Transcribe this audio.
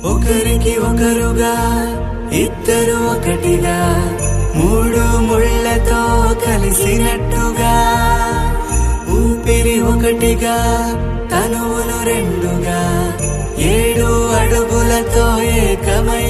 ఒకరికి ఒకరుగా ఇద్దరు ఒకటిగా మూడు ముళ్ళతో కలిసినట్టుగా ఊపిరి ఒకటిగా తనువులు రెండుగా 7 అడుగులతో ఏకమై